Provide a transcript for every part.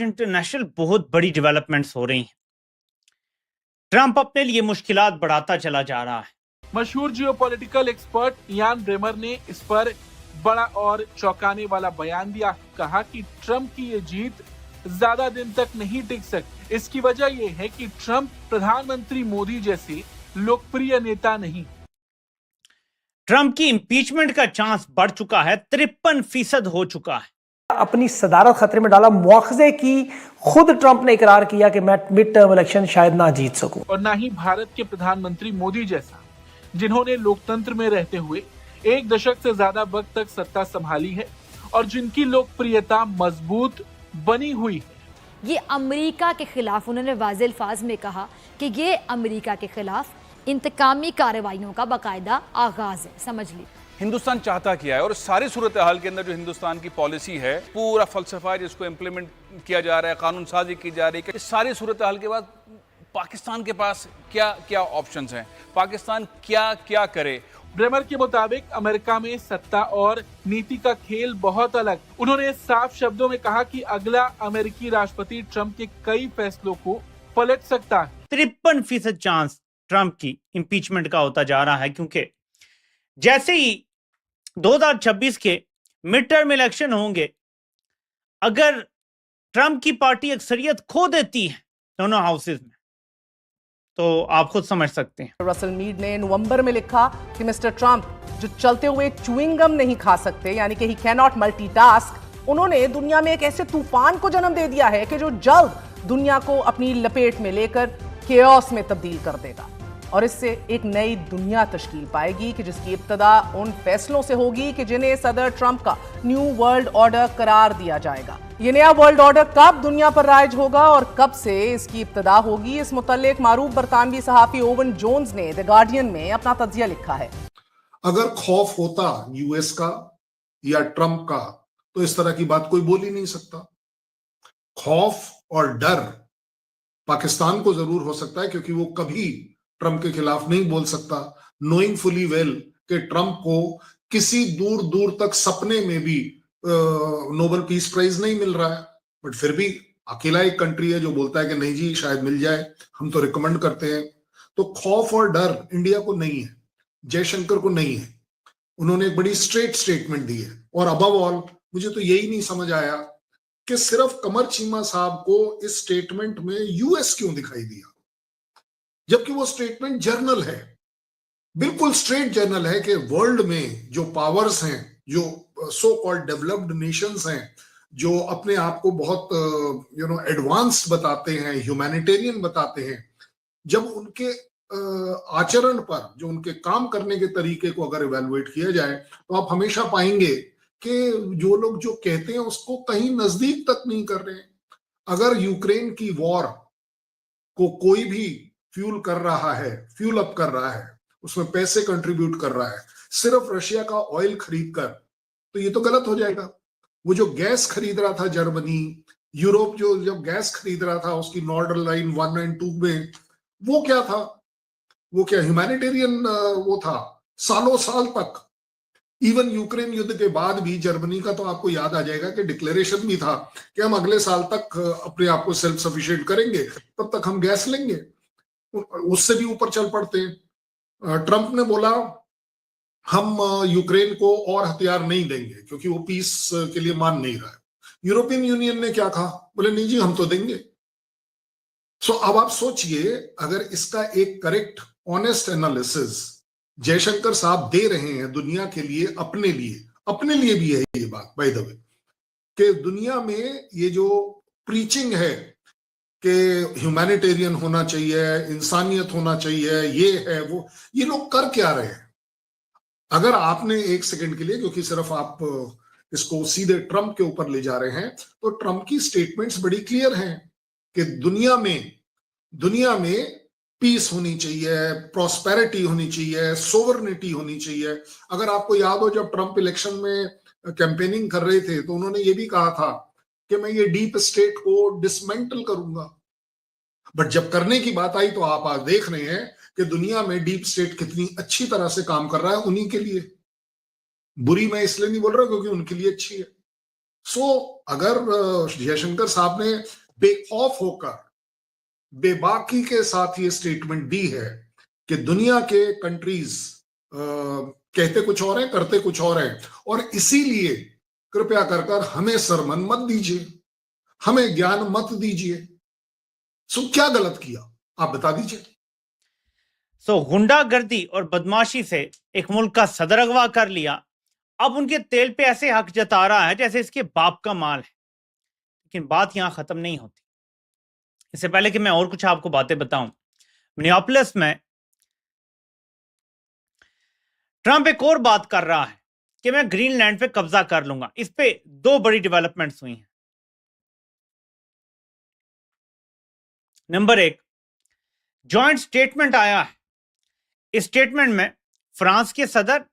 International बहुत बड़ी developments हो रही हैं। ट्रंप अपने लिए मुश्किलात बढ़ाता चला जा रहा है। मशहूर जियोपॉलिटिकल एक्सपर्ट इयान ब्रेमर ने इस पर बड़ा और चौंकाने वाला बयान दिया। कहा कि ट्रंप की ये जीत ज्यादा दिन तक नहीं टिक सकती। इसकी वजह यह है कि ट्रंप प्रधानमंत्री मोदी जैसे लोकप्रिय नेता नहीं। ट्रंप की इंपीचमेंट का चांस बढ़ चुका है, 53% हो चुका है। अपनी सदारत खतरे में डाला। मुआवजे की खुद ट्रंप ने इकरार किया कि मैं मिड टर्म इलेक्शन शायद ना जीत सकूं। और ना ही भारत के प्रधानमंत्री मोदी जैसा, जिन्होंने लोकतंत्र में रहते हुए 1 दशक से ज्यादा वक्त तक सत्ता संभाली है और जिनकी लोकप्रियता मजबूत बनी हुई है। ये अमेरिका के खिलाफ, उन्होंने वाज़े अल्फाज में कहा कि ये अमेरिका के खिलाफ इंतकामी कार्रवाइयों का बाकायदा आगाज है। समझ ली हिंदुस्तान चाहता क्या है और सारी सूरत हाल के अंदर जो हिंदुस्तान की पॉलिसी है, पूरा फलसफा है जिसको इम्प्लीमेंट किया जा रहा है, कानून साजी की जा रही है। इस सारी सूरत हाल के बाद पाकिस्तान के पास क्या क्या ऑप्शंस हैं, पाकिस्तान क्या क्या करे। ब्रेमर के मुताबिक अमेरिका में सत्ता और नीति का खेल बहुत अलग। उन्होंने साफ शब्दों में कहा कि अगला अमेरिकी राष्ट्रपति ट्रंप के कई फैसलों को पलट सकता है। 53% चांस ट्रंप की इंपीचमेंट का होता जा रहा है, क्योंकि जैसे ही 2026 के मिड टर्म इलेक्शन होंगे, अगर ट्रंप की पार्टी अक्सरियत खो देती है दोनों हाउसेज में, तो आप खुद समझ सकते हैं। रसल मीड ने नवंबर में लिखा कि मिस्टर ट्रंप जो चलते हुए च्युइंगम नहीं खा सकते, यानी कि ही कैन नॉट मल्टीटास्क, उन्होंने दुनिया में एक ऐसे तूफान को जन्म दे दिया है कि जो जल्द दुनिया को अपनी लपेट में लेकर केओस में तब्दील कर देगा और इससे एक नई दुनिया तश्कील पाएगी कि जिसकी इब्तदा उन फैसलों से होगी कि जिन्हें सदर ट्रंप का न्यू वर्ल्ड ऑर्डर करार दिया जाएगा। ये नया वर्ल्ड ऑर्डर कब दुनिया पर राइज होगा और कब से इसकी इब्तदा होगी, इस मुतल्लिक मारूफ बरतानवी सहाफी ओवन जोन्स ने द गार्डियन में अपना तज्जिया लिखा है। अगर खौफ होता यूएस का या ट्रंप का, तो इस तरह की बात कोई बोल ही नहीं सकता। खौफ और डर पाकिस्तान को जरूर हो सकता है, क्योंकि वो कभी ट्रंप के खिलाफ नहीं बोल सकता, नोइंग फुली वेल कि ट्रंप को किसी दूर दूर तक सपने में भी नोबेल पीस प्राइज नहीं मिल रहा है। बट फिर भी अकेला एक कंट्री है जो बोलता है कि नहीं जी शायद मिल जाए, हम तो रिकमेंड करते हैं। तो खौफ और डर इंडिया को नहीं है, जयशंकर को नहीं है। उन्होंने एक बड़ी स्ट्रेट स्टेटमेंट दी है। और अबव ऑल मुझे तो यही नहीं समझ आया कि सिर्फ कमर चीमा साहब को इस स्टेटमेंट में यूएस क्यों दिखाई दिया, जबकि वो स्टेटमेंट जर्नल है, बिल्कुल स्ट्रेट जर्नल है कि वर्ल्ड में जो पावर्स हैं, जो सो कॉल्ड डेवलप्ड नेशंस हैं, जो अपने आप को बहुत एडवांस बताते हैं, ह्यूमैनिटेरियन बताते हैं, जब उनके आचरण पर, जो उनके काम करने के तरीके को अगर इवैल्यूएट किया जाए, तो आप हमेशा पाएंगे कि जो लोग जो कहते हैं उसको कहीं नजदीक तक नहीं कर रहे हैं। अगर यूक्रेन की वॉर को कोई भी फ्यूल कर रहा है, फ्यूल अप कर रहा है, उसमें पैसे कंट्रीब्यूट कर रहा है सिर्फ रशिया का ऑयल खरीद कर, तो ये तो गलत हो जाएगा। वो जो गैस खरीद रहा था जर्मनी, यूरोप जो जब गैस खरीद रहा था उसकी नॉर्डर्न लाइन 1 एंड 2 में, वो क्या था? वो क्या ह्यूमैनिटेरियन वो था सालों साल तक। इवन यूक्रेन युद्ध के बाद भी जर्मनी का तो आपको याद आ जाएगा कि डिक्लेरेशन भी था कि हम अगले साल तक अपने आप को सेल्फ सफिशिएंट करेंगे, तब तक हम गैस लेंगे। उससे भी ऊपर चल पड़ते हैं। ट्रंप ने बोला हम यूक्रेन को और हथियार नहीं देंगे क्योंकि वो पीस के लिए मान नहीं रहा है। यूरोपियन यूनियन ने क्या कहा? बोले नहीं जी हम तो देंगे। सो अब आप सोचिए, अगर इसका एक करेक्ट ऑनेस्ट एनालिसिस जयशंकर साहब दे रहे हैं दुनिया के लिए, अपने लिए भी है ये बात बाय द वे, कि दुनिया में ये जो प्रीचिंग है कि ह्यूमैनिटेरियन होना चाहिए, इंसानियत होना चाहिए, ये है वो, ये लोग कर क्या रहे हैं? अगर आपने एक सेकंड के लिए, क्योंकि सिर्फ आप इसको सीधे ट्रंप के ऊपर ले जा रहे हैं, तो ट्रंप की स्टेटमेंट्स बड़ी क्लियर हैं कि दुनिया में पीस होनी चाहिए, प्रॉस्पेरिटी होनी चाहिए, सोवरनिटी होनी चाहिए। अगर आपको याद हो, जब ट्रंप इलेक्शन में कैंपेनिंग कर रहे थे तो उन्होंने ये भी कहा था कि मैं ये डीप स्टेट को डिसमेंटल करूंगा। बट जब करने की बात आई तो आप आज देख रहे हैं कि दुनिया में डीप स्टेट कितनी अच्छी तरह से काम कर रहा है उन्हीं के लिए। बुरी मैं इसलिए नहीं बोल रहा क्योंकि उनके लिए अच्छी है। सो अगर जयशंकर साहब ने बेखौफ होकर बेबाकी के साथ ये स्टेटमेंट दी है कि दुनिया के कंट्रीज कहते कुछ और है, करते कुछ और है, और इसीलिए कृपया कर हमें सरमन मत दीजिए, हमें ज्ञान मत दीजिए। सो क्या गलत किया आप बता दीजिए। सो गुंडागर्दी और बदमाशी से एक मुल्क का सदर अगवा कर लिया, अब उनके तेल पे ऐसे हक जता रहा है जैसे इसके बाप का माल है। लेकिन बात यहां खत्म नहीं होती। इससे पहले कि मैं और कुछ आपको बातें बताऊं, मिनियापोलिस में ट्रंप एक और बात कर रहा है कि मैं ग्रीनलैंड पे कब्जा कर लूंगा। इस पे दो बड़ी डेवलपमेंट्स हुई हैं। नंबर एक, जॉइंट स्टेटमेंट आया है। इस स्टेटमेंट में फ्रांस के सदर,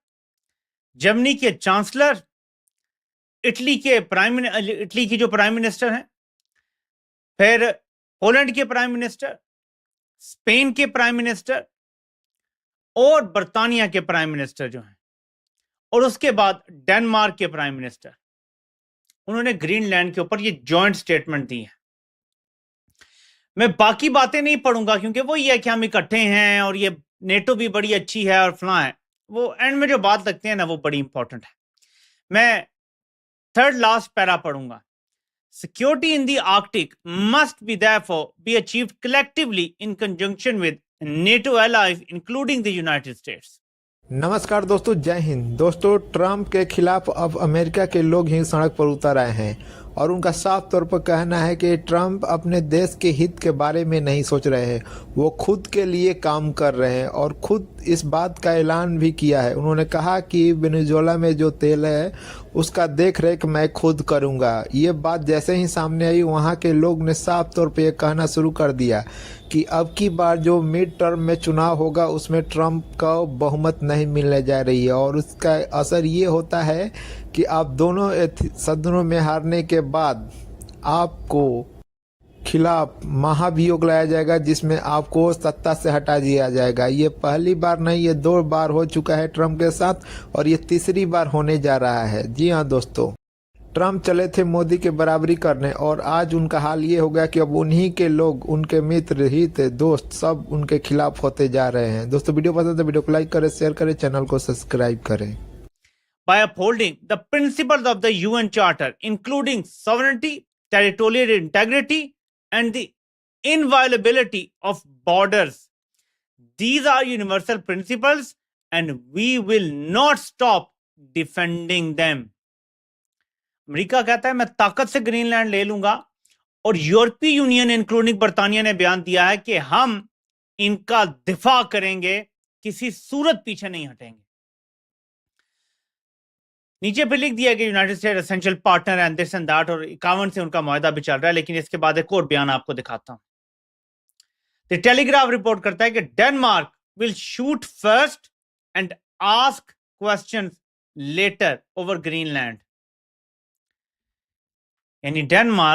जर्मनी के चांसलर, इटली की जो प्राइम मिनिस्टर हैं, फिर पोलैंड के प्राइम मिनिस्टर, स्पेन के प्राइम मिनिस्टर और बर्तानिया के प्राइम मिनिस्टर जो हैं, और उसके बाद डेनमार्क के प्राइम मिनिस्टर, उन्होंने ग्रीनलैंड के ऊपर ये जॉइंट स्टेटमेंट दी है। मैं बाकी बातें नहीं पढ़ूंगा क्योंकि वो ये है कि हम इकट्ठे हैं और ये नेटो भी बड़ी अच्छी है और फलां है। वो एंड में जो बात लगती है ना, वो बड़ी इंपॉर्टेंट है। मैं थर्ड लास्ट पैरा पढ़ूंगा। Security in the Arctic must be therefore be achieved collectively in conjunction with NATO allies, including the United States. नमस्कार दोस्तों, जय हिंद। दोस्तों, ट्रंप के खिलाफ अब अमेरिका के लोग ही सड़क पर उतर आए हैं और उनका साफ तौर पर कहना है कि ट्रंप अपने देश के हित के बारे में नहीं सोच रहे हैं, वो खुद के लिए काम कर रहे हैं और खुद इस बात का ऐलान भी किया है। उन्होंने कहा कि वेनेजुएला में जो तेल है उसका देख रेख मैं खुद करूंगा। ये बात जैसे ही सामने आई, वहाँ के लोग ने साफ तौर पर यह कहना शुरू कर दिया कि अब की बार जो मिड टर्म में चुनाव होगा उसमें ट्रंप का बहुमत नहीं मिलने जा रही है और उसका असर ये होता है कि आप दोनों सदनों में हारने के बाद आपको खिलाफ महाभियोग लाया जाएगा जिसमें आपको सत्ता से हटा दिया जाएगा। ये पहली बार नहीं, ये 2 बार हो चुका है ट्रंप के साथ और ये तीसरी बार होने जा रहा है। जी हाँ दोस्तों, ट्रंप चले थे मोदी के बराबरी करने और आज उनका हाल ये हो गया कि अब उन्हीं के लोग, उनके मित्र, हित, दोस्त सब उनके खिलाफ होते जा रहे हैं। दोस्तों, वीडियो पसंद है तो वीडियो को लाइक करें, शेयर करें, चैनल को सब्सक्राइब करें। By upholding the principles of the UN Charter, including sovereignty, territorial integrity, and the inviolability of borders. These are universal principles and we will not stop defending them. America कहता है मैं ताकत से Greenland ले लूंगा और यूरोपीय यूनियन इंक्लूडिंग बर्तानिया ने बयान दिया है कि हम इनका दिफा करेंगे, किसी सूरत पीछे नहीं हटेंगे। नीचे पे लिख दिया कि United state essential partner and this and that, और 51 से उनका मुआहदा भी चल रहा है। लेकिन इसके बाद एक और बयान आपको दिखाता हूं। द टेलीग्राफ रिपोर्ट करता है कि Denmark will shoot first and ask questions letter over Greenland. यानी डेनमार्क